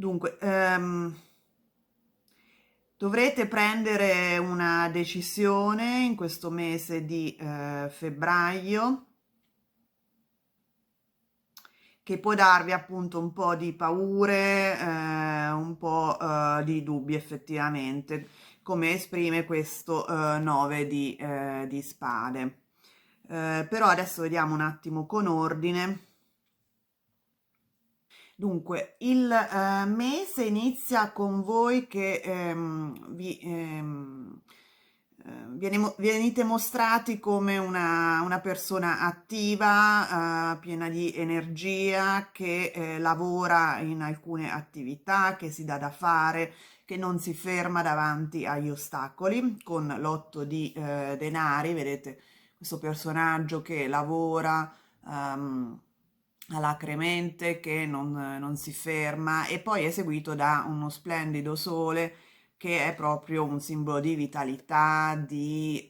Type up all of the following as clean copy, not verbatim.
Dunque, dovrete prendere una decisione in questo mese di febbraio che può darvi appunto un po' di paure, un po' di dubbi effettivamente, come esprime questo 9 di spade. Però adesso vediamo un attimo con ordine. Dunque, il mese inizia con voi che venite mostrati come una persona attiva, piena di energia, che lavora in alcune attività, che si dà da fare, che non si ferma davanti agli ostacoli, con l'otto di denari, vedete questo personaggio che lavora. Alacremente, che non si ferma, e poi è seguito da uno splendido sole che è proprio un simbolo di vitalità, di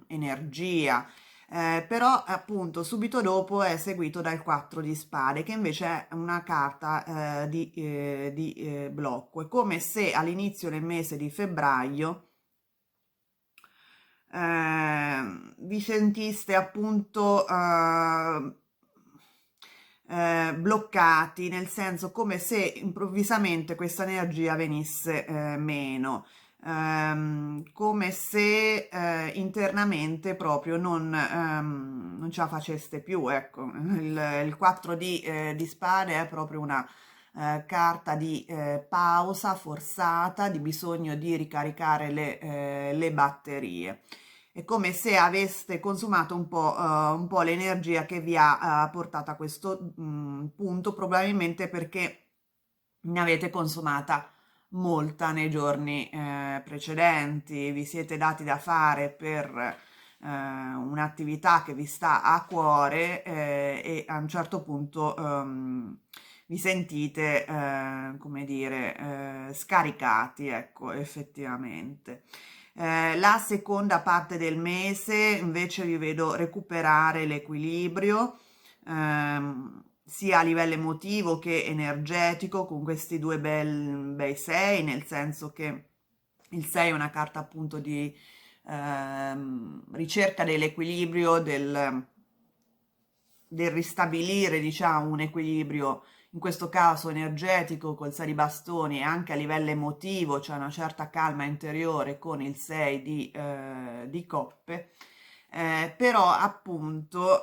energia. Però appunto subito dopo è seguito dal 4 di spade, che invece è una carta di blocco. È come se all'inizio del mese di febbraio vi sentiste appunto bloccati, nel senso come se improvvisamente questa energia venisse meno, come se internamente proprio non ce la faceste più, ecco. Il 4 di spade è proprio una carta di pausa forzata, di bisogno di ricaricare le batterie. È come se aveste consumato un po' l'energia che vi ha portato a questo punto, probabilmente perché ne avete consumata molta nei giorni precedenti, vi siete dati da fare per un'attività che vi sta a cuore e a un certo punto vi sentite, come dire, scaricati, ecco, effettivamente. La seconda parte del mese invece vi vedo recuperare l'equilibrio, sia a livello emotivo che energetico, con questi due bei 6, nel senso che il 6 è una carta appunto di ricerca dell'equilibrio, del ristabilire, diciamo, un equilibrio, in questo caso energetico col 6 di bastoni, e anche a livello emotivo, cioè una certa calma interiore con il 6 di coppe. Però appunto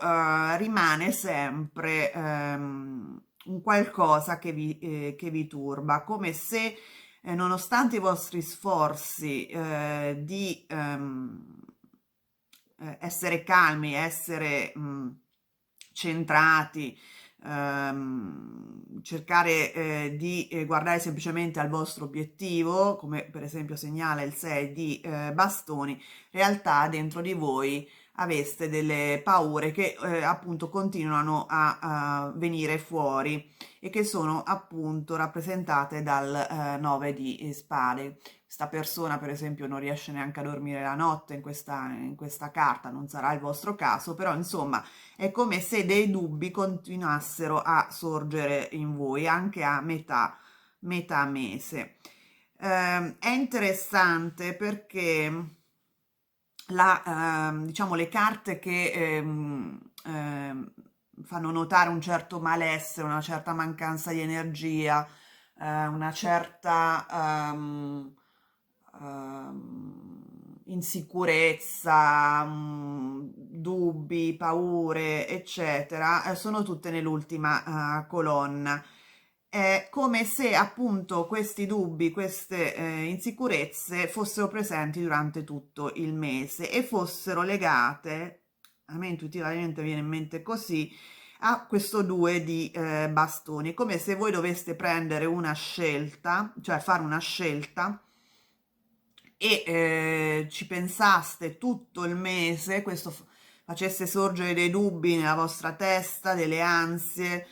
rimane sempre un qualcosa che vi turba, come se nonostante i vostri sforzi di essere calmi, essere centrati, cercare di guardare semplicemente al vostro obiettivo, come per esempio segnala il 6 di bastoni, in realtà dentro di voi aveste delle paure che appunto continuano a venire fuori e che sono appunto rappresentate dal 9 di spade. Questa persona, per esempio, non riesce neanche a dormire la notte in questa carta, non sarà il vostro caso, però insomma è come se dei dubbi continuassero a sorgere in voi anche a metà mese. È interessante perché diciamo, le carte che fanno notare un certo malessere, una certa mancanza di energia, una certa insicurezza, dubbi, paure, eccetera, sono tutte nell'ultima colonna. È come se appunto questi dubbi, queste insicurezze fossero presenti durante tutto il mese e fossero legate, a me intuitivamente viene in mente così, a questo 2 di bastoni, come se voi doveste prendere una scelta, cioè fare una scelta e ci pensaste tutto il mese, questo facesse sorgere dei dubbi nella vostra testa, delle ansie,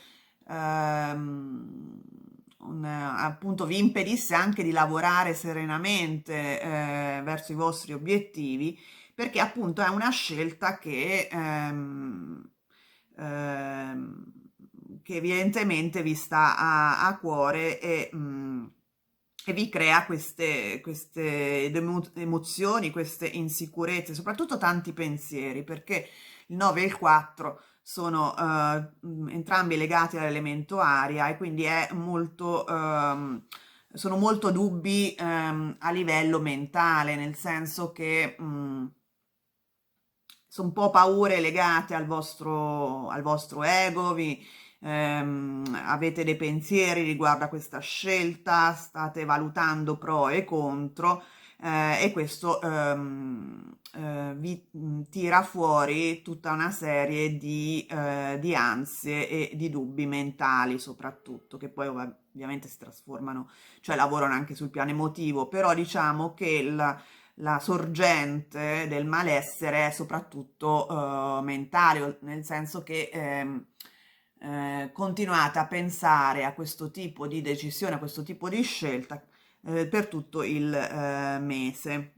appunto vi impedisse anche di lavorare serenamente verso i vostri obiettivi, perché appunto è una scelta ehm, che evidentemente vi sta a cuore e vi crea queste emozioni, queste insicurezze, soprattutto tanti pensieri, perché il 9 e il 4 sono entrambi legati all'elemento aria e quindi sono molto dubbi a livello mentale, nel senso che sono un po' paure legate al vostro ego, avete dei pensieri riguardo a questa scelta, state valutando pro e contro, e questo vi tira fuori tutta una serie di ansie e di dubbi mentali soprattutto, che poi ovviamente si trasformano, cioè lavorano anche sul piano emotivo, però diciamo che la sorgente del malessere è soprattutto mentale, nel senso che continuate a pensare a questo tipo di decisione, a questo tipo di scelta per tutto il mese.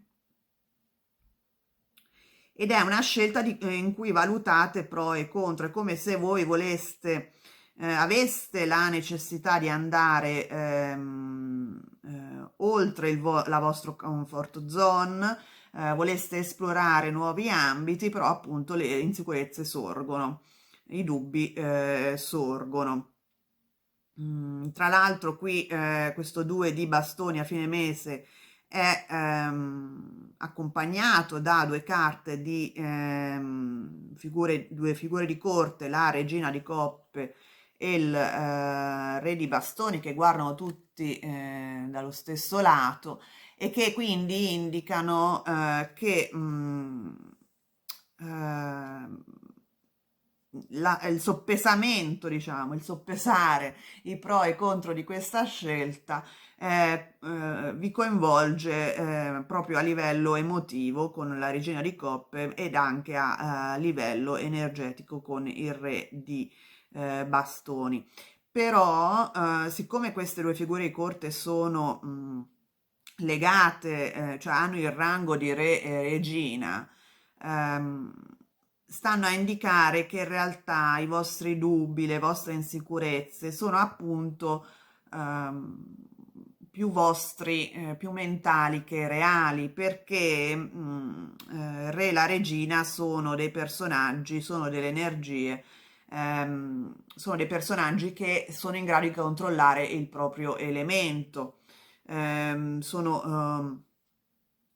Ed è una scelta in cui valutate pro e contro, è come se voi aveste la necessità di andare oltre la vostra comfort zone, voleste esplorare nuovi ambiti, però appunto le insicurezze sorgono, i dubbi sorgono. Tra l'altro qui questo 2 di bastoni a fine mese è accompagnato da due carte di due figure di corte, la regina di coppe e il re di bastoni, che guardano tutti dallo stesso lato e che quindi indicano che il soppesamento, diciamo, il soppesare i pro e i contro di questa scelta vi coinvolge proprio a livello emotivo con la regina di coppe ed anche a livello energetico con il re di bastoni. Però, siccome queste due figure di corte sono legate, cioè hanno il rango di re e regina, ehm, stanno a indicare che in realtà i vostri dubbi, le vostre insicurezze sono appunto ehm, più vostri, più mentali che reali, perché Re e la Regina sono dei personaggi, sono delle energie, sono dei personaggi che sono in grado di controllare il proprio elemento. Sono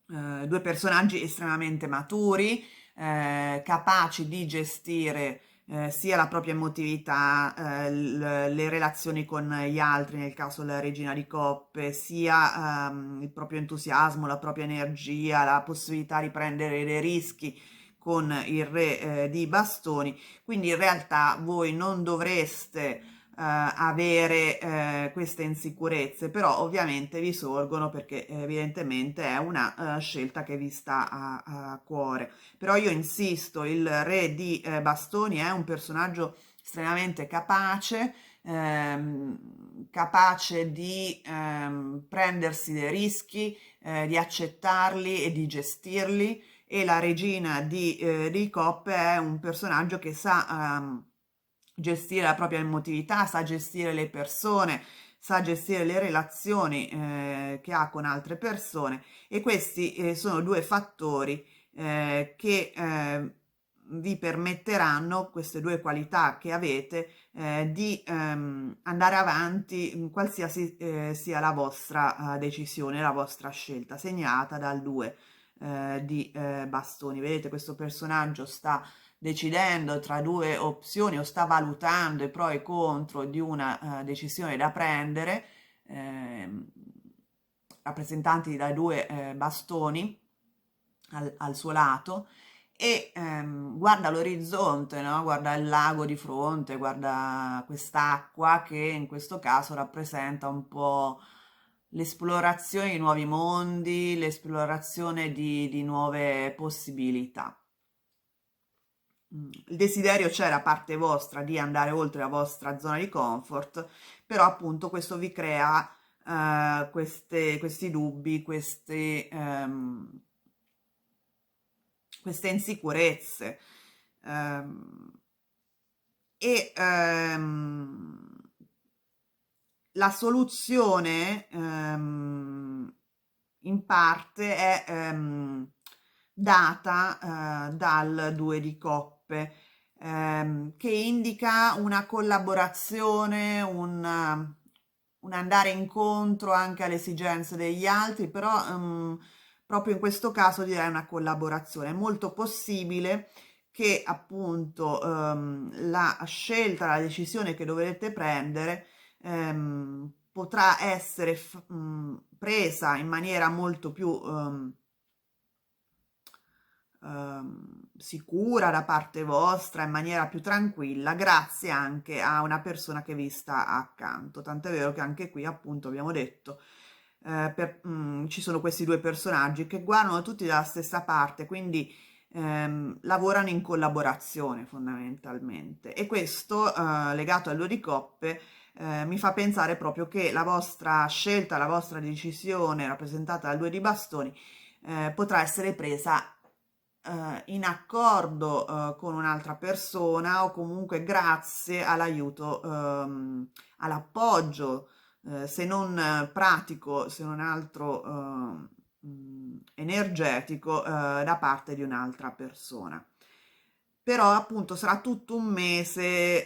due personaggi estremamente maturi, capaci di gestire sia la propria emotività, le relazioni con gli altri, nel caso della regina di coppe, sia il proprio entusiasmo, la propria energia, la possibilità di prendere dei rischi con il re di bastoni. Quindi in realtà voi non dovreste avere queste insicurezze, però ovviamente vi sorgono perché evidentemente è una scelta che vi sta a cuore. Però io insisto, il re di bastoni è un personaggio estremamente capace, capace di prendersi dei rischi, di accettarli e di gestirli, e la regina di coppe è un personaggio che sa gestire la propria emotività, sa gestire le persone, sa gestire le relazioni che ha con altre persone, e questi sono due fattori che vi permetteranno, queste due qualità che avete, di andare avanti in qualsiasi sia la vostra decisione, la vostra scelta, segnata dal 2 di bastoni. Vedete, questo personaggio sta decidendo tra due opzioni o sta valutando i pro e i contro di una decisione da prendere, ehm, rappresentanti dai due bastoni al suo lato, e guarda l'orizzonte, no? Guarda il lago di fronte, guarda quest'acqua che in questo caso rappresenta un po' l'esplorazione di nuovi mondi, l'esplorazione di nuove possibilità. Il desiderio c'è da parte vostra di andare oltre la vostra zona di comfort, però appunto questo vi crea questi dubbi, queste insicurezze. Ehm, e la soluzione in parte è data dal 2 di coppe, che indica una collaborazione, un andare incontro anche alle esigenze degli altri, però proprio in questo caso direi una collaborazione. È molto possibile che appunto la scelta, la decisione che dovrete prendere potrà essere presa in maniera molto più sicura da parte vostra, in maniera più tranquilla, grazie anche a una persona che vi sta accanto. Tant'è vero che anche qui appunto abbiamo detto ci sono questi due personaggi che guardano tutti dalla stessa parte, quindi lavorano in collaborazione fondamentalmente, e questo legato al 2 di coppe mi fa pensare proprio che la vostra scelta, la vostra decisione rappresentata dal 2 di bastoni potrà essere presa in accordo con un'altra persona, o comunque grazie all'aiuto, all'appoggio, se non pratico, se non altro energetico, da parte di un'altra persona. Però appunto sarà tutto un mese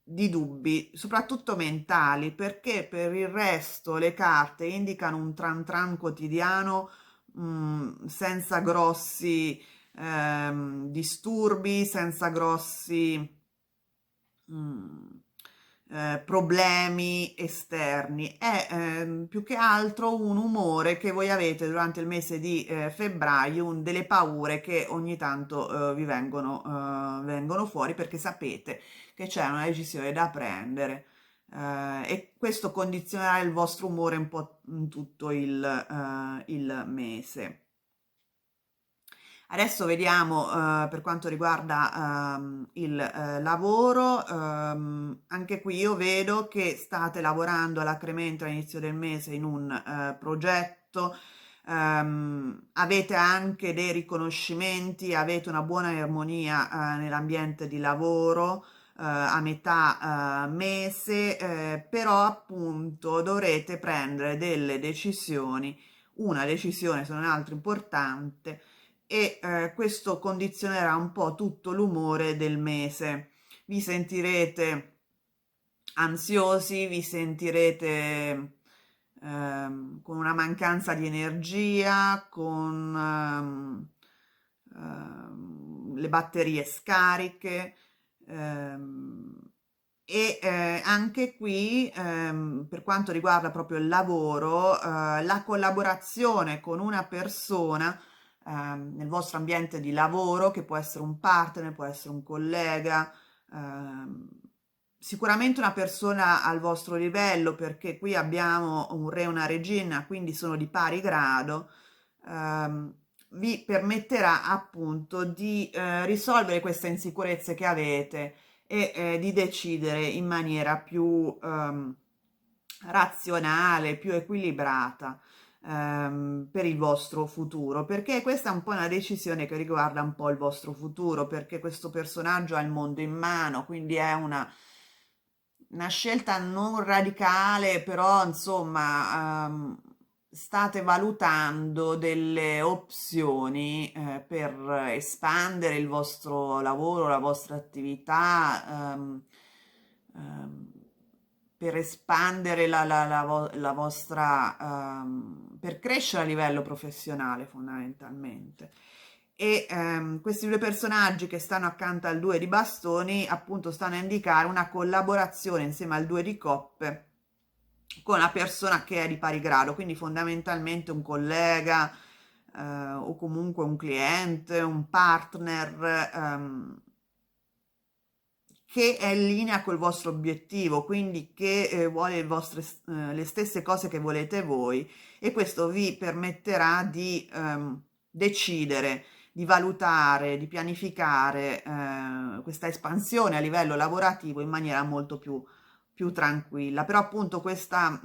di dubbi, soprattutto mentali, perché per il resto le carte indicano un tran tran quotidiano, senza grossi disturbi, senza grossi mm, problemi esterni. È più che altro un umore che voi avete durante il mese di febbraio, delle paure che ogni tanto vi vengono fuori, perché sapete che c'è una decisione da prendere. E questo condizionerà il vostro umore un po' in tutto il mese. Adesso vediamo per quanto riguarda il lavoro. Anche qui io vedo che state lavorando alacremente all'inizio del mese in un progetto, avete anche dei riconoscimenti, avete una buona armonia nell'ambiente di lavoro a metà mese, però appunto dovrete prendere delle decisioni, una decisione se non altro importante, e questo condizionerà un po' tutto l'umore del mese. Vi sentirete ansiosi, vi sentirete con una mancanza di energia, con le batterie scariche. ehm, e anche qui, per quanto riguarda proprio il lavoro, la collaborazione con una persona nel vostro ambiente di lavoro, che può essere un partner, può essere un collega, ehm, sicuramente una persona al vostro livello, perché qui abbiamo un re e una regina, quindi sono di pari grado, ehm, vi permetterà appunto di risolvere queste insicurezze che avete, e di decidere in maniera più razionale, più equilibrata per il vostro futuro, perché questa è un po' una decisione che riguarda un po' il vostro futuro, perché questo personaggio ha il mondo in mano, quindi è una scelta non radicale, però insomma state valutando delle opzioni per espandere il vostro lavoro, la vostra attività, ehm, per espandere la vostra, per crescere a livello professionale fondamentalmente. E questi due personaggi che stanno accanto al 2 di bastoni appunto stanno a indicare una collaborazione insieme al 2 di coppe con una persona che è di pari grado, quindi fondamentalmente un collega o comunque un cliente, un partner che è in linea col vostro obiettivo, quindi che vuole le stesse cose che volete voi, e questo vi permetterà di decidere, di valutare, di pianificare questa espansione a livello lavorativo in maniera molto più tranquilla. Però appunto questa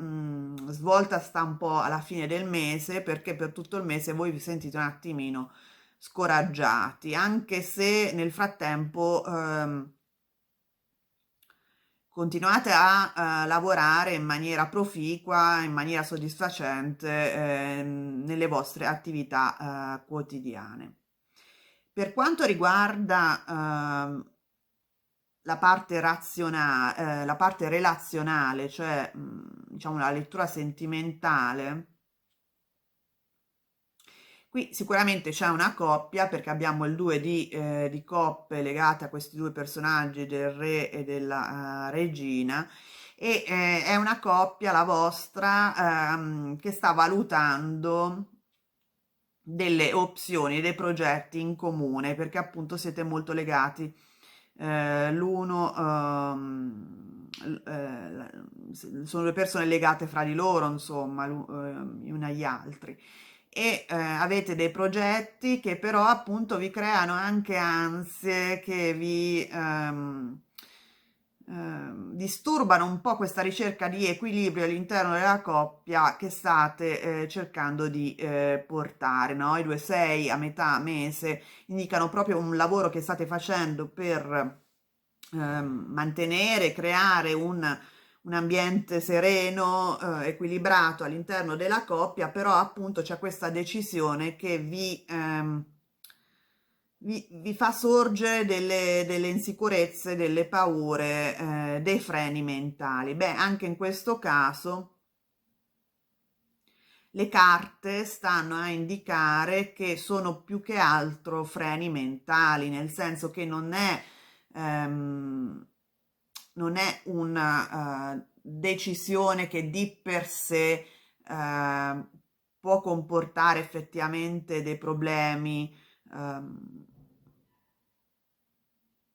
svolta sta un po' alla fine del mese, perché per tutto il mese voi vi sentite un attimino scoraggiati, anche se nel frattempo continuate a lavorare in maniera proficua, in maniera soddisfacente nelle vostre attività quotidiane. Per quanto riguarda la parte razionale, la parte relazionale, cioè diciamo la lettura sentimentale, qui sicuramente c'è una coppia perché abbiamo il 2 di coppe legate a questi due personaggi del re e della regina e è una coppia, la vostra, che sta valutando delle opzioni, dei progetti in comune perché appunto siete molto legati l'uno sono due persone legate fra di loro, insomma, gli uni agli altri. E avete dei progetti che però appunto vi creano anche ansie, che vi disturbano un po' questa ricerca di equilibrio all'interno della coppia che state cercando di portare, no? I 2-6 a metà mese indicano proprio un lavoro che state facendo per mantenere, creare un ambiente sereno, equilibrato all'interno della coppia, però appunto c'è questa decisione che vi fa sorgere delle insicurezze, delle paure, dei freni mentali. Beh, anche in questo caso le carte stanno a indicare che sono più che altro freni mentali, nel senso che non è una decisione che di per sé può comportare effettivamente dei problemi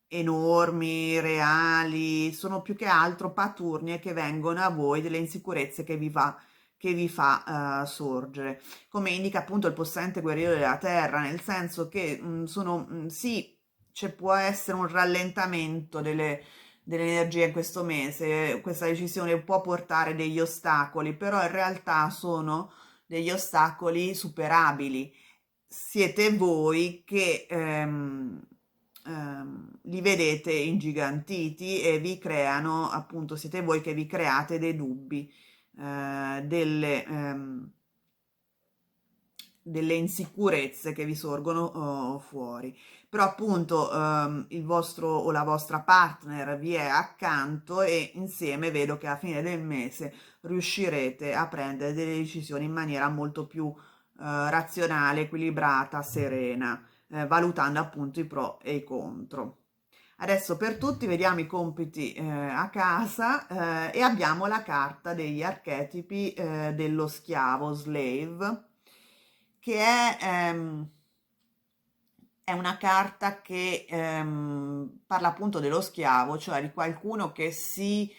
enormi, reali, sono più che altro paturnie che vengono a voi, delle insicurezze che vi fa sorgere, come indica appunto il possente guerriero della terra, nel senso che sì, ci può essere un rallentamento dell'energia in questo mese, questa decisione può portare degli ostacoli, però in realtà sono degli ostacoli superabili. Siete voi che li vedete ingigantiti e vi creano, appunto, siete voi che vi create dei dubbi, delle insicurezze che vi sorgono fuori. Però appunto il vostro o la vostra partner vi è accanto e insieme vedo che alla fine del mese riuscirete a prendere delle decisioni in maniera molto più razionale, equilibrata, serena, valutando appunto i pro e i contro. Adesso per tutti vediamo i compiti a casa e abbiamo la carta degli archetipi dello schiavo, slave, che è una carta che parla appunto dello schiavo, cioè di qualcuno che si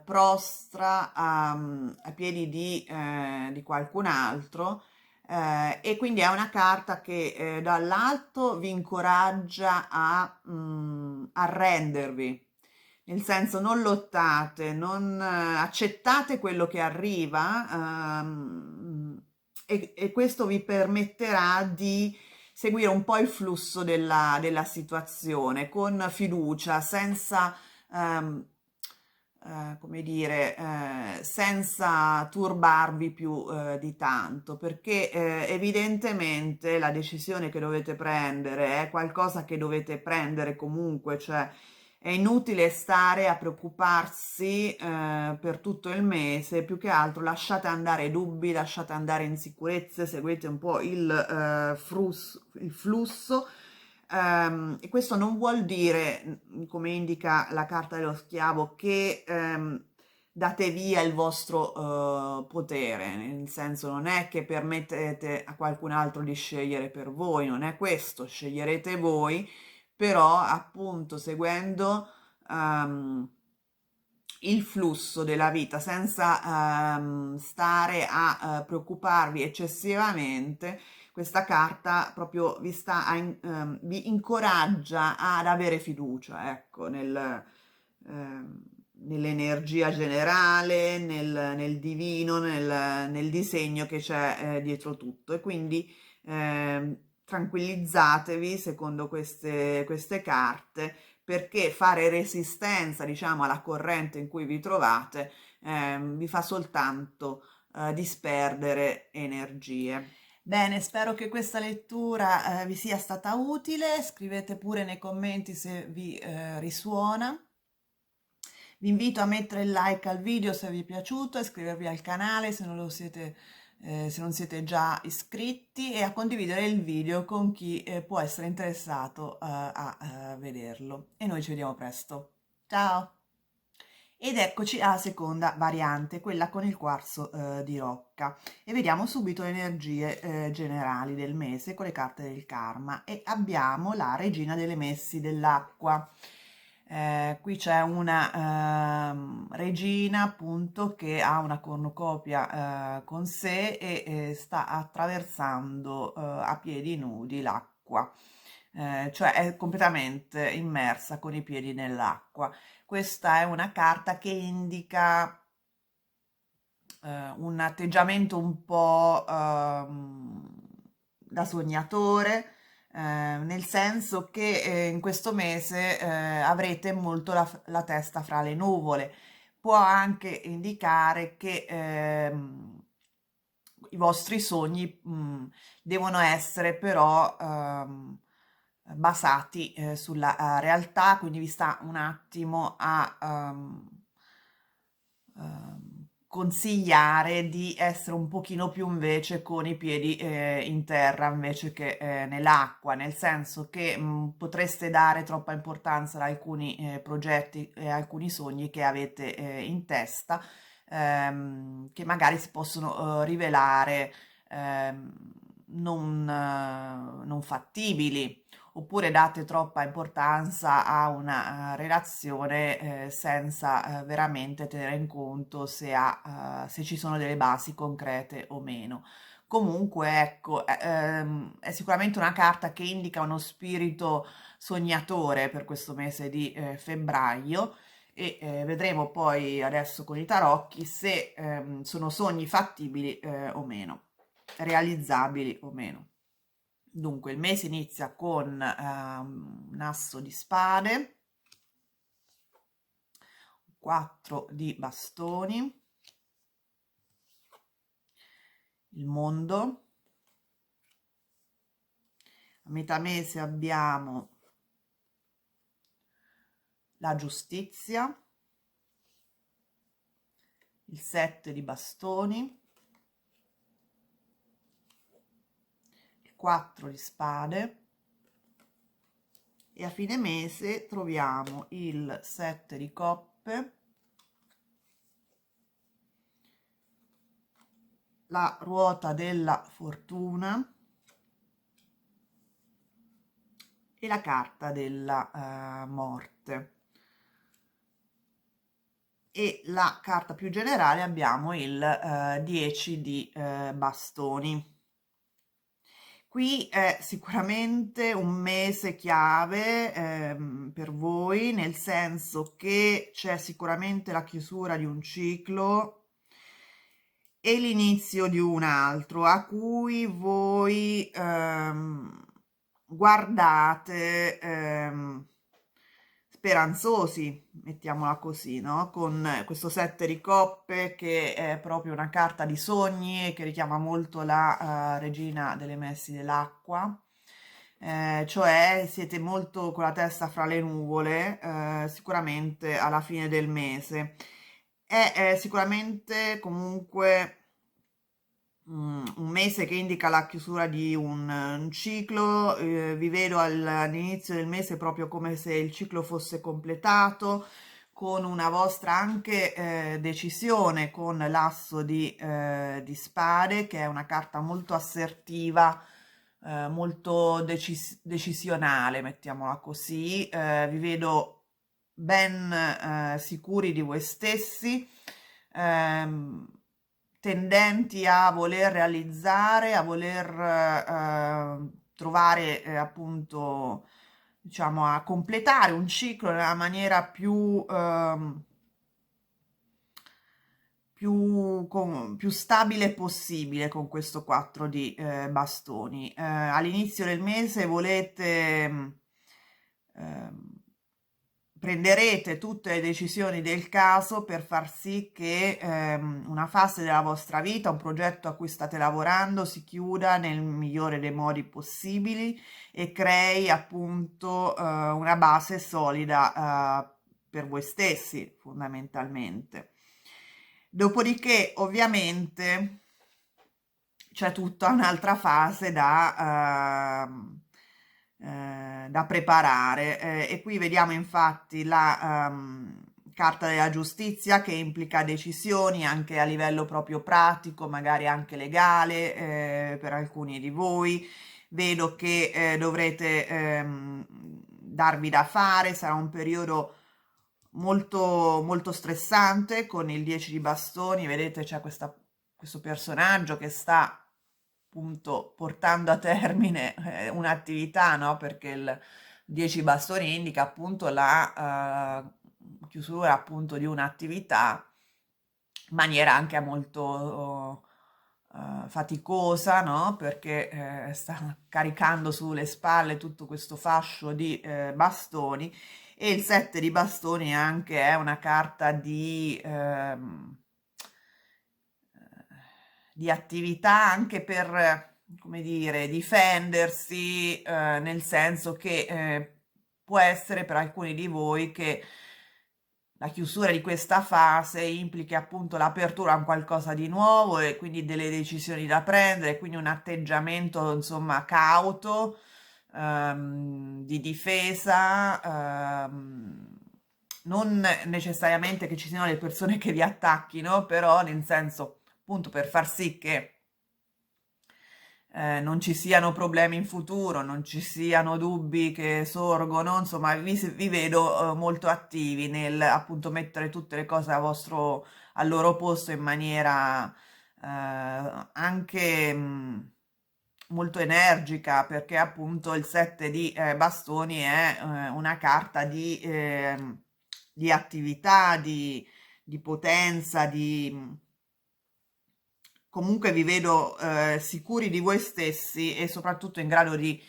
prostra ai piedi di qualcun altro e quindi è una carta che dall'alto vi incoraggia a arrendervi, nel senso non lottate, non accettate quello che arriva e questo vi permetterà di seguire un po' il flusso della situazione con fiducia, senza come dire, senza turbarvi più di tanto, perché evidentemente la decisione che dovete prendere è qualcosa che dovete prendere comunque, cioè è inutile stare a preoccuparsi per tutto il mese, più che altro lasciate andare dubbi, lasciate andare insicurezze, seguite un po' il flusso. E questo non vuol dire, come indica la carta dello schiavo, che date via il vostro potere, nel senso non è che permettete a qualcun altro di scegliere per voi, non è questo, sceglierete voi, però appunto seguendo il flusso della vita senza stare a preoccuparvi eccessivamente. Questa carta proprio vi incoraggia ad avere fiducia, ecco, nell'energia generale, nel divino, nel disegno che c'è dietro tutto. E quindi tranquillizzatevi secondo queste carte, perché fare resistenza, diciamo, alla corrente in cui vi trovate vi fa soltanto disperdere energie. Bene, spero che questa lettura vi sia stata utile. Scrivete pure nei commenti se vi risuona. Vi invito a mettere il like al video se vi è piaciuto, a iscrivervi al canale se non lo siete, se non siete già iscritti, e a condividere il video con chi può essere interessato a vederlo. E noi ci vediamo presto. Ciao! Ed eccoci alla seconda variante, quella con il quarzo di rocca, e vediamo subito le energie generali del mese con le carte del karma, e abbiamo la regina delle messi dell'acqua. Qui c'è una regina appunto che ha una cornucopia con sé e sta attraversando a piedi nudi l'acqua, cioè è completamente immersa con i piedi nell'acqua. Questa è una carta che indica un atteggiamento un po' da sognatore, nel senso che in questo mese avrete molto la testa fra le nuvole. Può anche indicare che i vostri sogni devono essere però basati sulla realtà, quindi vi sta un attimo a consigliare di essere un pochino più invece con i piedi in terra invece che nell'acqua, nel senso che potreste dare troppa importanza ad alcuni progetti e alcuni sogni che avete in testa, che magari si possono rivelare non fattibili, oppure date troppa importanza a una relazione senza veramente tenere in conto se ci sono delle basi concrete o meno. Comunque, ecco, è sicuramente una carta che indica uno spirito sognatore per questo mese di febbraio, e vedremo poi adesso con i tarocchi se sono sogni fattibili o meno, realizzabili o meno. Dunque, il mese inizia con un asso di spade, 4 di bastoni, il mondo. A metà mese abbiamo la giustizia, il 7 di bastoni, il 4 di spade, e a fine mese troviamo il 7 di coppe, la ruota della fortuna e la carta della morte. E la carta più generale abbiamo il 10 di bastoni. Qui è sicuramente un mese chiave per voi, nel senso che c'è sicuramente la chiusura di un ciclo e l'inizio di un altro, a cui voi guardate speranzosi, mettiamola così, no? Con questo 7 di coppe, che è proprio una carta di sogni e che richiama molto la regina delle messi dell'acqua. Cioè siete molto con la testa fra le nuvole, sicuramente alla fine del mese. È sicuramente comunque un mese che indica la chiusura di un ciclo. Vi vedo all'inizio del mese proprio come se il ciclo fosse completato, con una vostra anche decisione, con l'asso di spade, che è una carta molto assertiva, molto decisionale, mettiamola così. Vi vedo ben sicuri di voi stessi, ehm, tendenti a voler realizzare, a voler trovare appunto, diciamo, a completare un ciclo nella maniera più più stabile possibile con questo 4 di bastoni. All'inizio del mese volete prenderete tutte le decisioni del caso per far sì che una fase della vostra vita, un progetto a cui state lavorando, si chiuda nel migliore dei modi possibili e crei appunto una base solida per voi stessi, fondamentalmente. Dopodiché, ovviamente, c'è tutta un'altra fase da preparare e qui vediamo infatti la carta della giustizia che implica decisioni anche a livello proprio pratico, magari anche legale per alcuni di voi. Vedo che dovrete darvi da fare, sarà un periodo molto, molto stressante con il 10 di bastoni, vedete c'è questo personaggio che sta appunto portando a termine un'attività, no? Perché il 10 bastoni indica appunto la chiusura appunto di un'attività in maniera anche molto faticosa, no? Perché sta caricando sulle spalle tutto questo fascio di bastoni e il 7 di bastoni anche è una carta di attività anche per, come dire, difendersi, nel senso che può essere per alcuni di voi che la chiusura di questa fase implichi appunto l'apertura a un qualcosa di nuovo e quindi delle decisioni da prendere, quindi un atteggiamento insomma cauto, di difesa, non necessariamente che ci siano le persone che vi attacchino, però nel senso appunto per far sì che non ci siano problemi in futuro, non ci siano dubbi che sorgono, insomma, vi vedo molto attivi nel appunto mettere tutte le cose al loro posto in maniera anche molto energica, perché appunto il 7 di bastoni è una carta di attività, di potenza, comunque vi vedo sicuri di voi stessi e soprattutto in grado di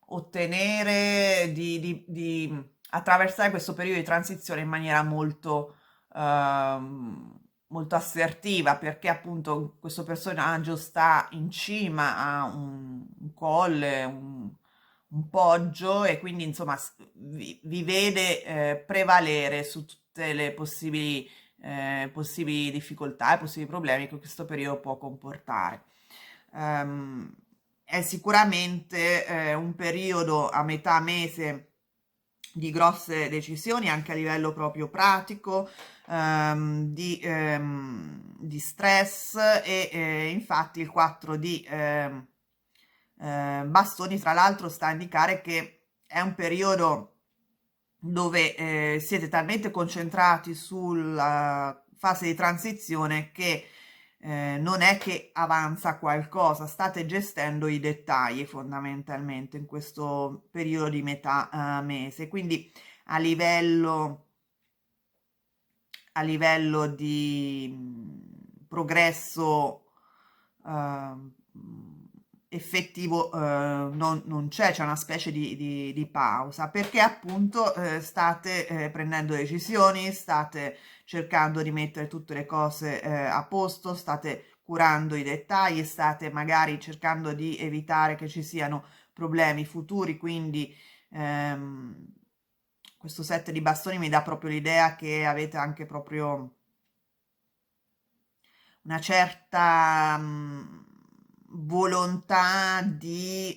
ottenere, di attraversare questo periodo di transizione in maniera molto assertiva, perché appunto questo personaggio sta in cima a un colle, un poggio e quindi insomma vi vede prevalere su tutte le possibili difficoltà e possibili problemi che questo periodo può comportare. È sicuramente un periodo a metà mese di grosse decisioni anche a livello proprio pratico, di stress e infatti il 4 di bastoni tra l'altro sta a indicare che è un periodo dove siete talmente concentrati sulla fase di transizione che non è che avanza qualcosa, state gestendo i dettagli fondamentalmente in questo periodo di metà mese, quindi a livello di progresso eh, effettivo non c'è una specie di pausa perché appunto state prendendo decisioni, state cercando di mettere tutte le cose a posto, state curando i dettagli, state magari cercando di evitare che ci siano problemi futuri, quindi questo 7 di bastoni mi dà proprio l'idea che avete anche proprio una certa volontà di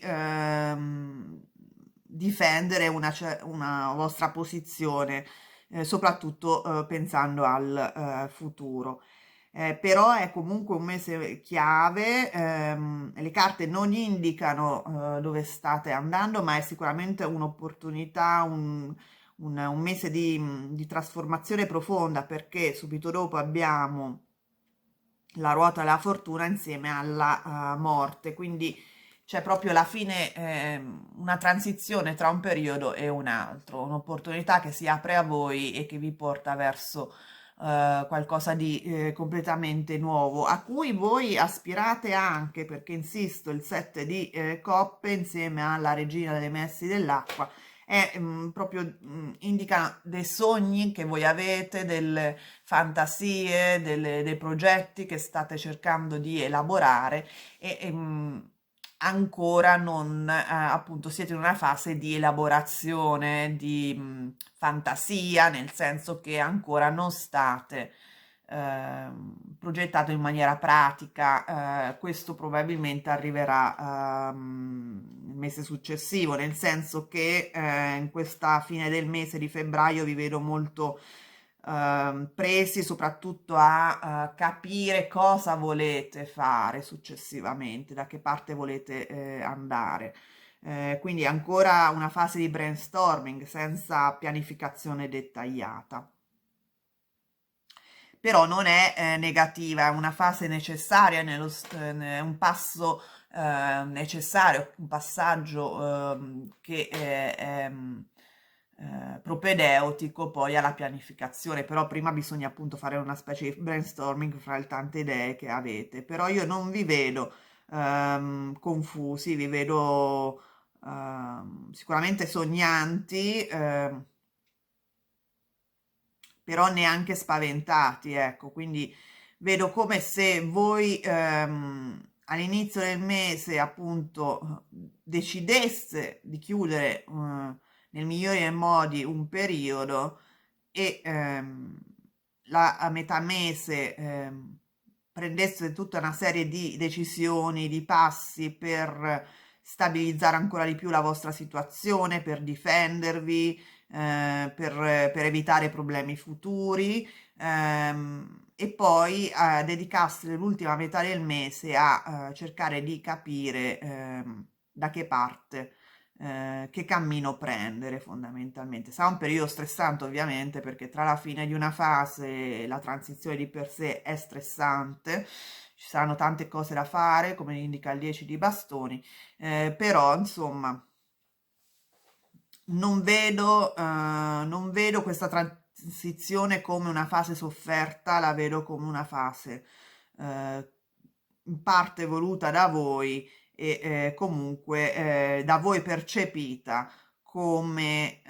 difendere una vostra posizione, soprattutto pensando al futuro. Però è comunque un mese chiave, le carte non indicano dove state andando, ma è sicuramente un'opportunità, un mese di trasformazione profonda perché subito dopo abbiamo la ruota della fortuna insieme alla morte, quindi c'è proprio alla fine una transizione tra un periodo e un altro, un'opportunità che si apre a voi e che vi porta verso qualcosa di completamente nuovo, a cui voi aspirate anche, perché insisto, il 7 di coppe insieme alla regina delle messi dell'acqua è proprio indica dei sogni che voi avete, delle fantasie, dei progetti che state cercando di elaborare e ancora non, appunto, siete in una fase di elaborazione, di fantasia, nel senso che ancora non state progettato in maniera pratica. Questo probabilmente arriverà il mese successivo, nel senso che in questa fine del mese di febbraio vi vedo molto presi soprattutto a capire cosa volete fare successivamente, da che parte volete andare. Quindi ancora una fase di brainstorming senza pianificazione dettagliata. Però non è negativa, è una fase necessaria, è un passo necessario, un passaggio che è propedeutico poi alla pianificazione. Però prima bisogna appunto fare una specie di brainstorming fra le tante idee che avete. Però io non vi vedo confusi, vi vedo sicuramente sognanti, però neanche spaventati, ecco. Quindi vedo come se voi all'inizio del mese appunto decidesse di chiudere nel migliore dei modi un periodo e a metà mese prendesse tutta una serie di decisioni, di passi per stabilizzare ancora di più la vostra situazione, per difendervi, per evitare problemi futuri, e poi dedicasse l'ultima metà del mese a cercare di capire da che parte, che cammino prendere fondamentalmente. Sarà un periodo stressante ovviamente, perché tra la fine di una fase e la transizione di per sé è stressante, ci saranno tante cose da fare, come indica il 10 di bastoni, però insomma non vedo questa transizione come una fase sofferta, la vedo come una fase eh, in parte voluta da voi e comunque da voi percepita come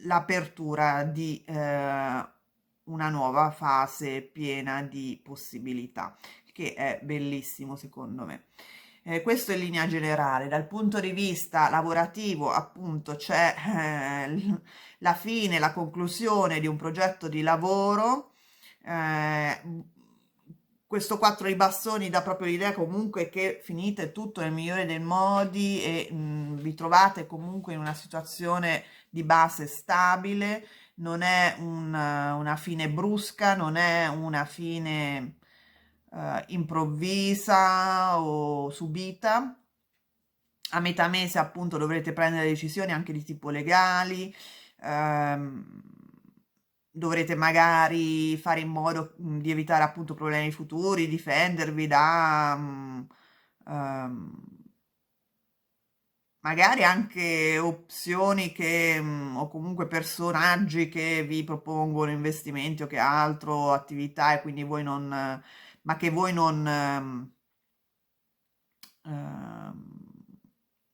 l'apertura di una nuova fase piena di possibilità, che è bellissimo secondo me. Questo in linea generale. Dal punto di vista lavorativo, appunto, c'è la fine, la conclusione di un progetto di lavoro. Eh, Questo 4 di bastoni dà proprio l'idea comunque che finite tutto nel migliore dei modi e vi trovate comunque in una situazione di base stabile. Non è una fine brusca, non è una fine improvvisa o subita. A metà mese appunto dovrete prendere decisioni anche di tipo legali, ehm, dovrete magari fare in modo di evitare appunto problemi futuri, difendervi da ehm, magari anche opzioni che, o comunque personaggi che vi propongono investimenti o che altro, attività e quindi voi non, ma che voi ehm,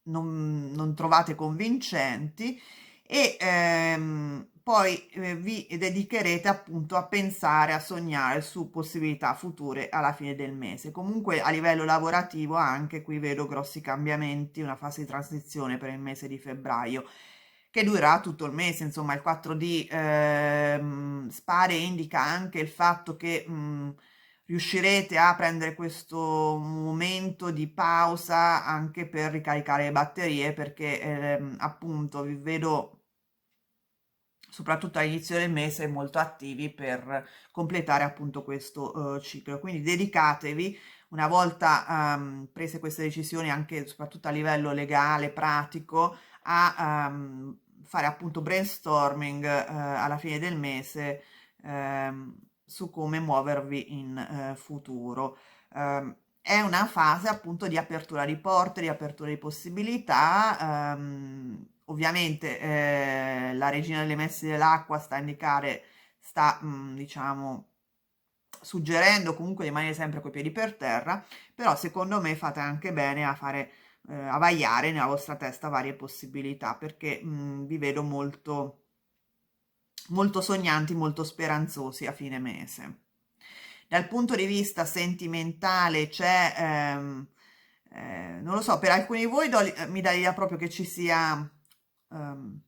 non trovate convincenti e poi vi dedicherete appunto a pensare, a sognare su possibilità future alla fine del mese. Comunque a livello lavorativo anche qui vedo grossi cambiamenti, una fase di transizione per il mese di febbraio che durerà tutto il mese. Insomma, il 4 di spade indica anche il fatto che riuscirete a prendere questo momento di pausa anche per ricaricare le batterie, perché appunto vi vedo soprattutto all'inizio del mese molto attivi per completare appunto questo ciclo. Quindi dedicatevi, una volta prese queste decisioni, anche soprattutto a livello legale, pratico, a fare appunto brainstorming alla fine del mese su come muovervi in futuro. È una fase appunto di apertura di porte, di apertura di possibilità. Ovviamente la regina delle messi dell'acqua sta a indicare sta, diciamo, suggerendo comunque di rimanere sempre coi piedi per terra, però secondo me fate anche bene a fare, a vagliare nella vostra testa varie possibilità, perché vi vedo molto, molto sognanti, molto speranzosi a fine mese. Dal punto di vista sentimentale c'è, non lo so, per alcuni di voi mi dà l'idea proprio che ci sia ehm,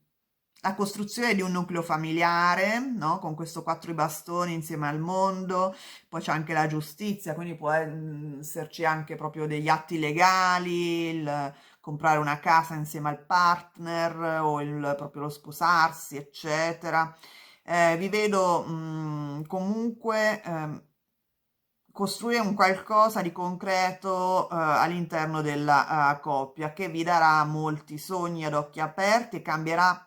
la costruzione di un nucleo familiare, no? Con questo quattro di bastoni insieme al mondo, poi c'è anche la giustizia, quindi può esserci anche proprio degli atti legali, il comprare una casa insieme al partner o proprio lo sposarsi, eccetera. Vi vedo comunque costruire un qualcosa di concreto all'interno della coppia che vi darà molti sogni ad occhi aperti e cambierà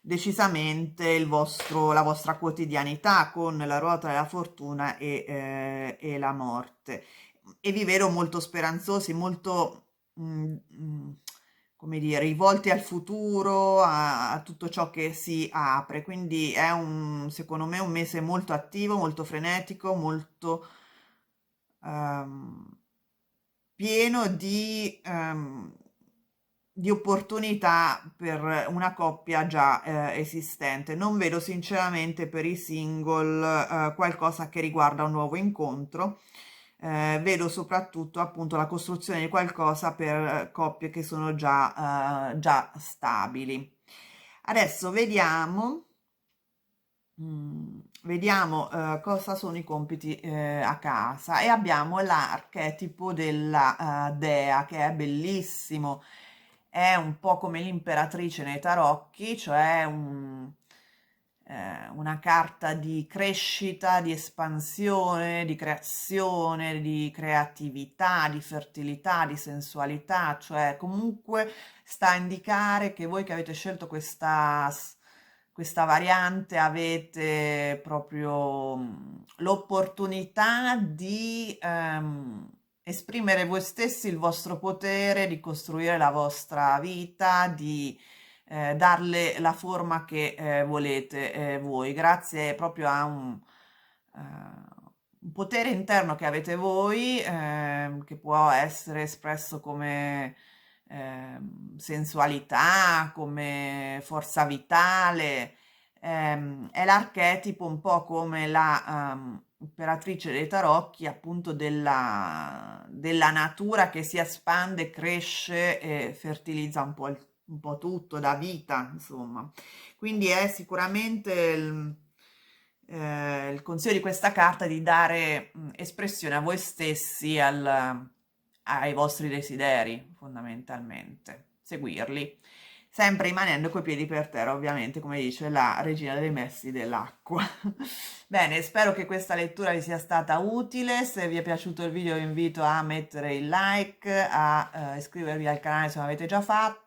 decisamente la vostra quotidianità con la ruota della fortuna e la morte. E vi vedo molto speranzosi, molto, come dire, rivolti al futuro, a tutto ciò che si apre. Quindi è secondo me, un mese molto attivo, molto frenetico, molto ehm, pieno di opportunità per una coppia già esistente. Non vedo sinceramente per i single qualcosa che riguarda un nuovo incontro. Vedo soprattutto appunto la costruzione di qualcosa per coppie che sono già stabili. Adesso vediamo cosa sono i compiti a casa, e abbiamo l'archetipo della dea, che è bellissimo, è un po' come l'imperatrice nei tarocchi, cioè una carta di crescita, di espansione, di creazione, di creatività, di fertilità, di sensualità, cioè comunque sta a indicare che voi che avete scelto questa variante avete proprio l'opportunità di esprimere voi stessi, il vostro potere, di costruire la vostra vita, di darle la forma che volete voi, grazie proprio a un potere interno che avete voi, che può essere espresso come sensualità, come forza vitale. È l'archetipo un po' come la imperatrice dei tarocchi, appunto della natura che si espande, cresce e fertilizza un po' tutto, dà vita, insomma. Quindi è sicuramente il consiglio di questa carta di dare espressione a voi stessi, ai vostri desideri, fondamentalmente, seguirli, sempre rimanendo coi piedi per terra, ovviamente, come dice la regina dei messi dell'acqua. Bene, spero che questa lettura vi sia stata utile. Se vi è piaciuto il video vi invito a mettere il like, a iscrivervi al canale se non l'avete già fatto,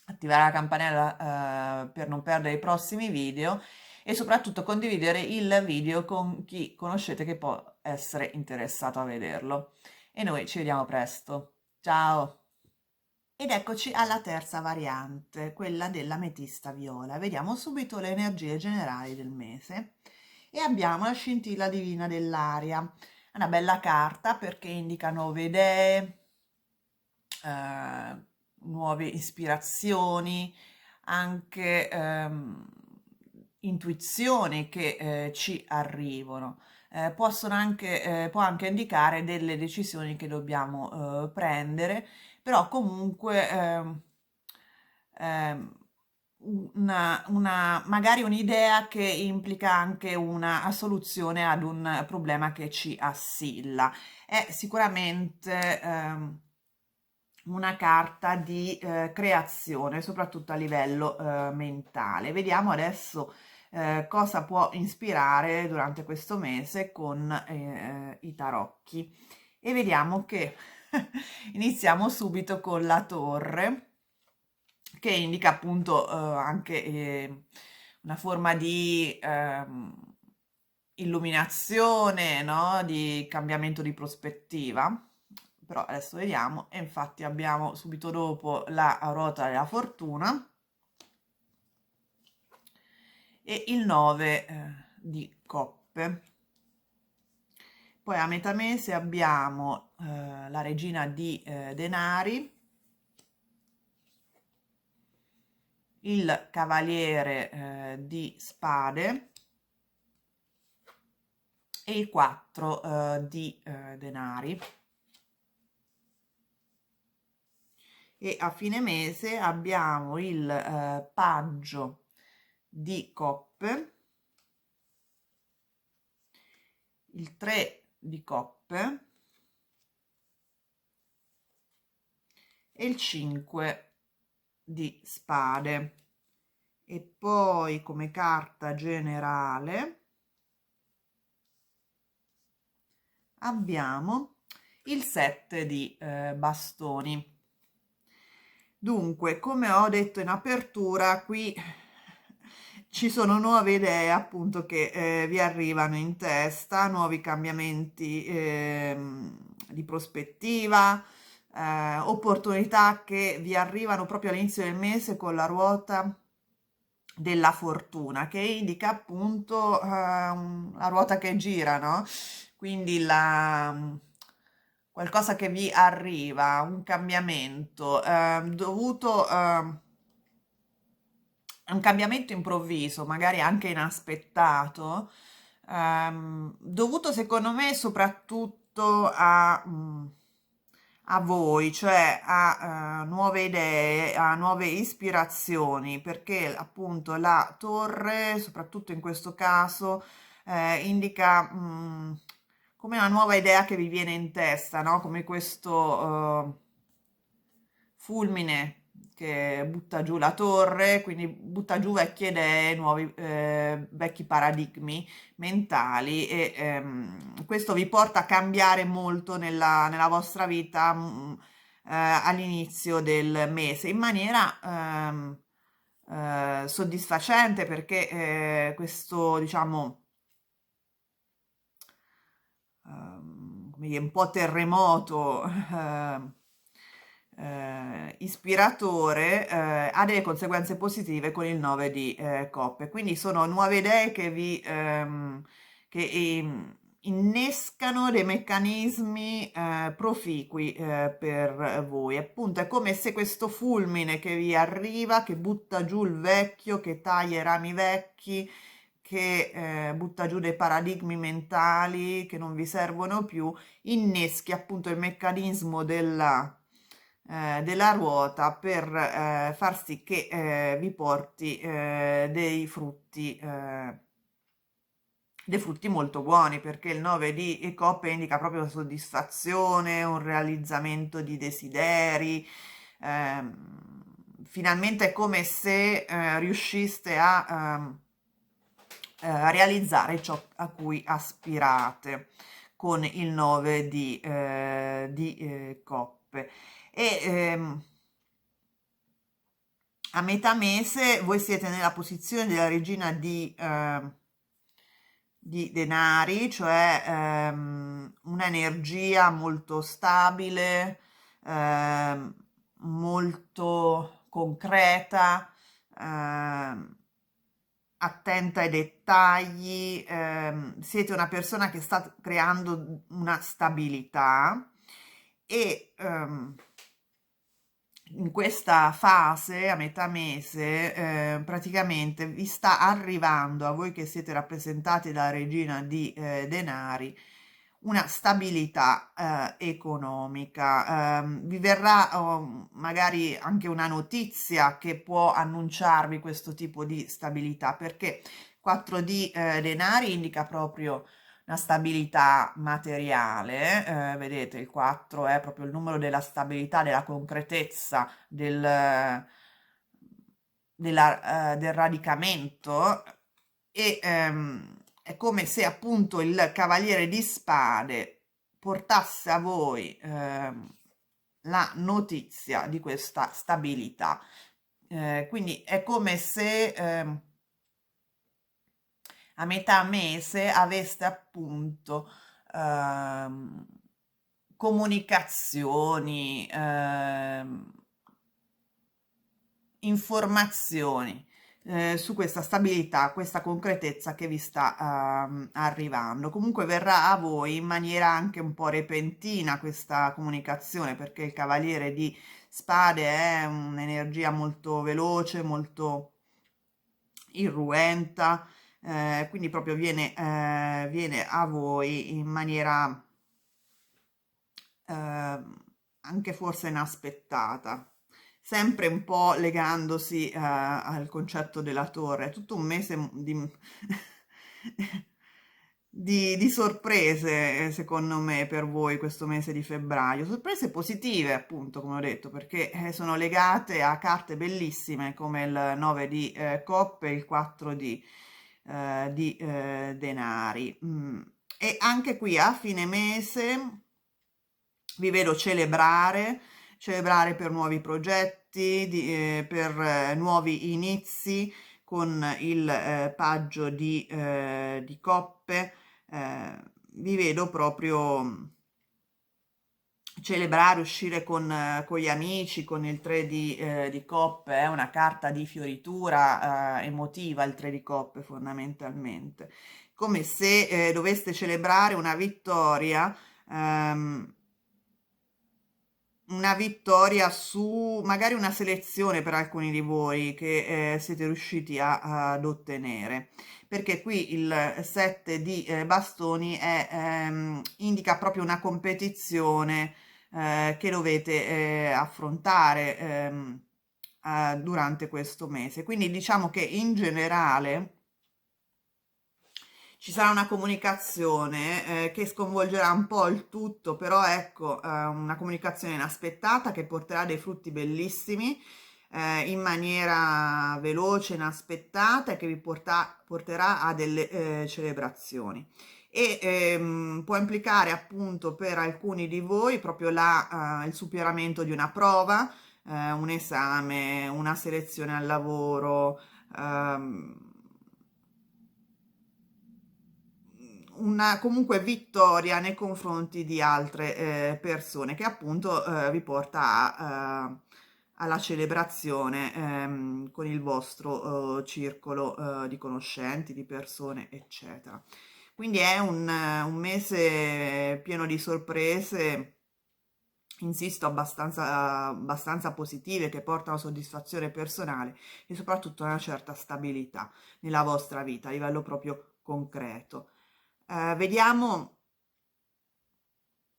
attivare la campanella per non perdere i prossimi video, e soprattutto condividere il video con chi conoscete che può essere interessato a vederlo. E noi ci vediamo presto. Ciao! Ed eccoci alla terza variante, quella dell'ametista viola. Vediamo subito le energie generali del mese e abbiamo la scintilla divina dell'aria. È una bella carta perché indica nuove idee, nuove ispirazioni, anche intuizioni che ci arrivano. Può anche indicare delle decisioni che dobbiamo prendere, però comunque ehm, magari un'idea che implica anche una soluzione ad un problema che ci assilla. È sicuramente una carta di creazione, soprattutto a livello mentale. Vediamo adesso cosa può ispirare durante questo mese con i tarocchi, e vediamo che iniziamo subito con la torre, che indica appunto anche una forma di illuminazione, no? Di cambiamento di prospettiva. Però adesso vediamo, e infatti abbiamo subito dopo la ruota della fortuna, e il 9 di coppe. Poi a metà mese abbiamo la regina di denari, il cavaliere di spade e il 4 di denari. E a fine mese abbiamo il paggio di coppe, il 3 di coppe e il 5 di spade. E poi come carta generale abbiamo il 7 di bastoni. Dunque, come ho detto in apertura, qui ci sono nuove idee appunto che vi arrivano in testa, nuovi cambiamenti di prospettiva, opportunità che vi arrivano proprio all'inizio del mese con la ruota della fortuna, che indica appunto la ruota che gira, no? Quindi qualcosa che vi arriva, un cambiamento dovuto a un cambiamento improvviso, magari anche inaspettato, dovuto secondo me soprattutto a voi, cioè a nuove idee, a nuove ispirazioni, perché appunto la torre, soprattutto in questo caso, indica come una nuova idea che vi viene in testa, no? Come questo fulmine che butta giù la torre, quindi butta giù vecchie idee, nuovi vecchi paradigmi mentali e questo vi porta a cambiare molto nella vostra vita all'inizio del mese in maniera soddisfacente perché questo diciamo come dire, un po' terremoto ispiratore ha delle conseguenze positive con il 9 di coppe. Quindi sono nuove idee che vi che, innescano dei meccanismi proficui per voi. Appunto, è come se questo fulmine che vi arriva, che butta giù il vecchio, che taglia i rami vecchi, che butta giù dei paradigmi mentali che non vi servono più, inneschi appunto il meccanismo della ruota per far sì che vi porti dei frutti molto buoni, perché il 9 di coppe indica proprio soddisfazione, un realizzamento di desideri. Finalmente è come se riusciste a realizzare ciò a cui aspirate con il 9 di coppe. E a metà mese voi siete nella posizione della regina di denari, cioè un'energia molto stabile, molto concreta, attenta ai dettagli, siete una persona che sta creando una stabilità e in questa fase, a metà mese, praticamente vi sta arrivando a voi che siete rappresentati dalla regina di denari una stabilità economica. Vi verrà magari anche una notizia che può annunciarvi questo tipo di stabilità, perché 4 di denari indica proprio una stabilità materiale, vedete il 4 è proprio il numero della stabilità, della concretezza, del radicamento e è come se appunto il cavaliere di spade portasse a voi la notizia di questa stabilità. Quindi è come se a metà mese aveste appunto comunicazioni, informazioni su questa stabilità, questa concretezza che vi sta arrivando. Comunque verrà a voi in maniera anche un po' repentina questa comunicazione, perché il Cavaliere di Spade è un'energia molto veloce, molto irruenta, quindi proprio viene a voi in maniera anche forse inaspettata, sempre un po' legandosi al concetto della torre. È tutto un mese di sorprese, secondo me, per voi questo mese di febbraio. Sorprese positive, appunto, come ho detto, perché sono legate a carte bellissime come il 9 di coppe e il 4 di denari. E anche qui a fine mese vi vedo celebrare per nuovi progetti, per nuovi inizi con il paggio di coppe. Vi vedo proprio celebrare, uscire con gli amici, con il 3 di coppe, è una carta di fioritura emotiva, il 3 di coppe fondamentalmente, come se doveste celebrare ehm, una vittoria su magari una selezione per alcuni di voi che siete riusciti ad ottenere, perché qui il 7 di bastoni indica proprio una competizione che dovete affrontare durante questo mese. Quindi diciamo che in generale ci sarà una comunicazione che sconvolgerà un po' il tutto, però ecco, una comunicazione inaspettata che porterà dei frutti bellissimi in maniera veloce, inaspettata e che vi porterà a delle celebrazioni. E può implicare appunto per alcuni di voi proprio il superamento di una prova, un esame, una selezione al lavoro. Una comunque vittoria nei confronti di altre persone che appunto vi porta alla celebrazione con il vostro circolo di conoscenti, di persone, eccetera. Quindi è un mese pieno di sorprese, insisto, abbastanza positive che portano soddisfazione personale e soprattutto una certa stabilità nella vostra vita a livello proprio concreto. Vediamo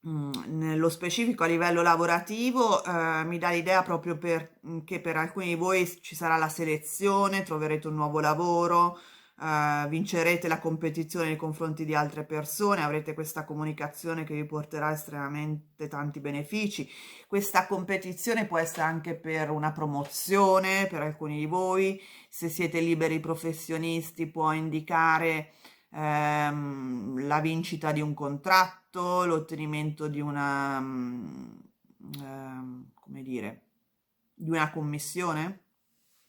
nello specifico a livello lavorativo, mi dà l'idea proprio che per alcuni di voi ci sarà la selezione, troverete un nuovo lavoro, vincerete la competizione nei confronti di altre persone, avrete questa comunicazione che vi porterà estremamente tanti benefici. Questa competizione può essere anche per una promozione per alcuni di voi, se siete liberi professionisti può indicare la vincita di un contratto, l'ottenimento di come dire, di una commissione,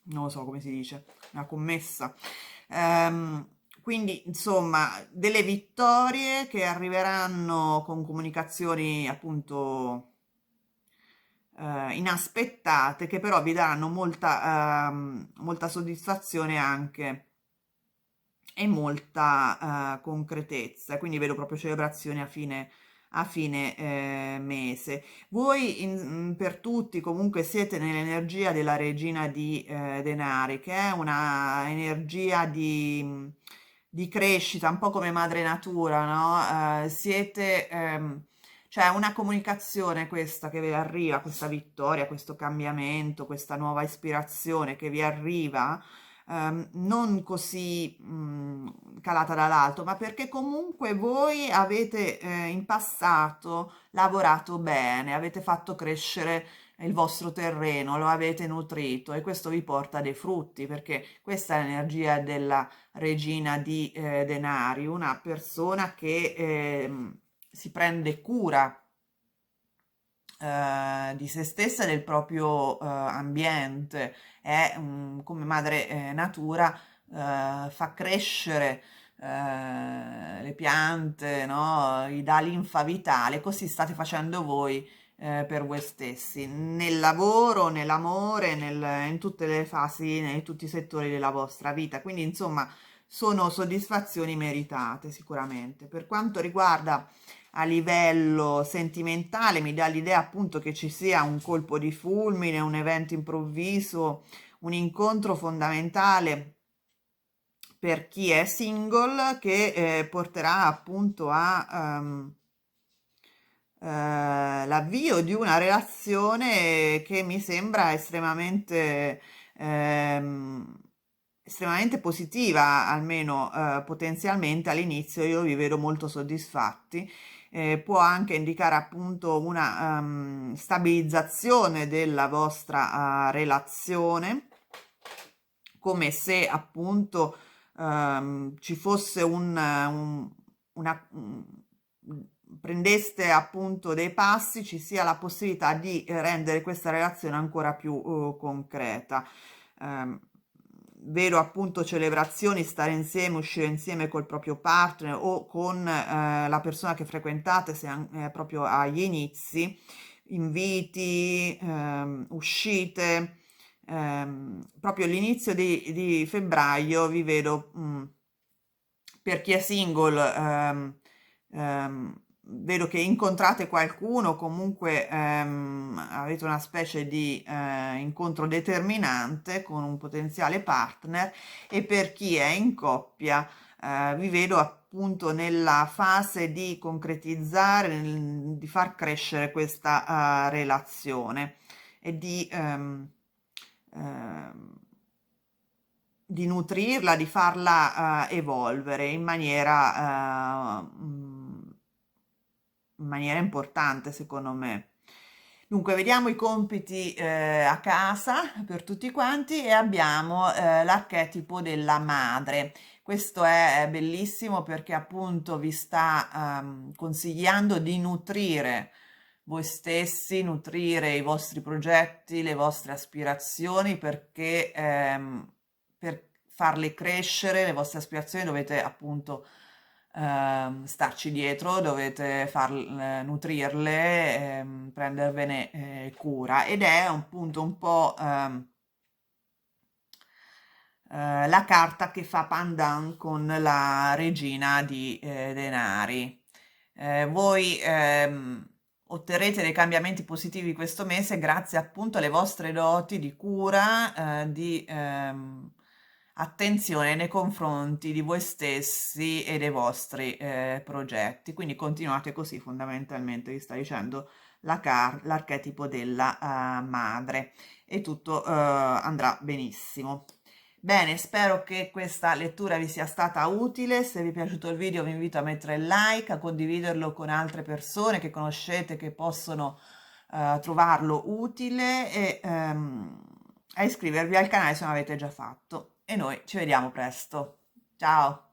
non lo so come si dice, una commessa. Quindi, insomma, delle vittorie che arriveranno con comunicazioni appunto inaspettate, che però vi daranno molta soddisfazione anche e molta concretezza, quindi vedo proprio celebrazioni a fine mese. Voi per tutti comunque siete nell'energia della regina di denari, che è una energia di crescita, un po' come madre natura, no? Cioè una comunicazione questa che vi arriva, questa vittoria, questo cambiamento, questa nuova ispirazione che vi arriva non così calata dall'alto, ma perché comunque voi avete in passato lavorato bene, avete fatto crescere il vostro terreno, lo avete nutrito e questo vi porta dei frutti, perché questa è l'energia della regina di denari, una persona che si prende cura di se stessa e del proprio ambiente, è come madre natura, fa crescere le piante, no? Gli dà linfa vitale, così state facendo voi per voi stessi, nel lavoro, nell'amore, in tutte le fasi, in tutti i settori della vostra vita. Quindi, insomma, sono soddisfazioni meritate sicuramente. Per quanto riguarda a livello sentimentale, mi dà l'idea appunto che ci sia un colpo di fulmine, un evento improvviso, un incontro fondamentale per chi è single che porterà appunto a l'avvio di una relazione che mi sembra estremamente positiva, almeno potenzialmente all'inizio io vi vedo molto soddisfatti. Può anche indicare appunto una stabilizzazione della vostra relazione, come se appunto ci fosse prendeste appunto dei passi, ci sia la possibilità di rendere questa relazione ancora più concreta. Ehm, Vedo appunto celebrazioni, stare insieme, uscire insieme col proprio partner o con la persona che frequentate se è proprio agli inizi, inviti, uscite, proprio all'inizio di febbraio vi vedo, per chi è single, vedo che incontrate qualcuno, comunque avete una specie di incontro determinante con un potenziale partner, e per chi è in coppia vi vedo appunto nella fase di concretizzare, di far crescere questa relazione e ehm, di nutrirla, di farla evolvere in maniera importante, secondo me. Dunque, vediamo i compiti a casa per tutti quanti e abbiamo l'archetipo della madre. Questo è bellissimo perché appunto vi sta consigliando di nutrire voi stessi, nutrire i vostri progetti, le vostre aspirazioni, perché per farle crescere, le vostre aspirazioni, dovete appunto starci dietro, dovete nutrirle, prendervene cura, ed è appunto un po' la carta che fa pandan con la regina di denari. Voi otterrete dei cambiamenti positivi questo mese grazie appunto alle vostre doti di cura, di attenzione nei confronti di voi stessi e dei vostri progetti. Quindi continuate così, fondamentalmente, vi sta dicendo l'archetipo della madre, e tutto andrà benissimo. Bene, spero che questa lettura vi sia stata utile. Se vi è piaciuto il video vi invito a mettere il like, a condividerlo con altre persone che conoscete che possono trovarlo utile, e a iscrivervi al canale se non l'avete già fatto. E noi ci vediamo presto. Ciao!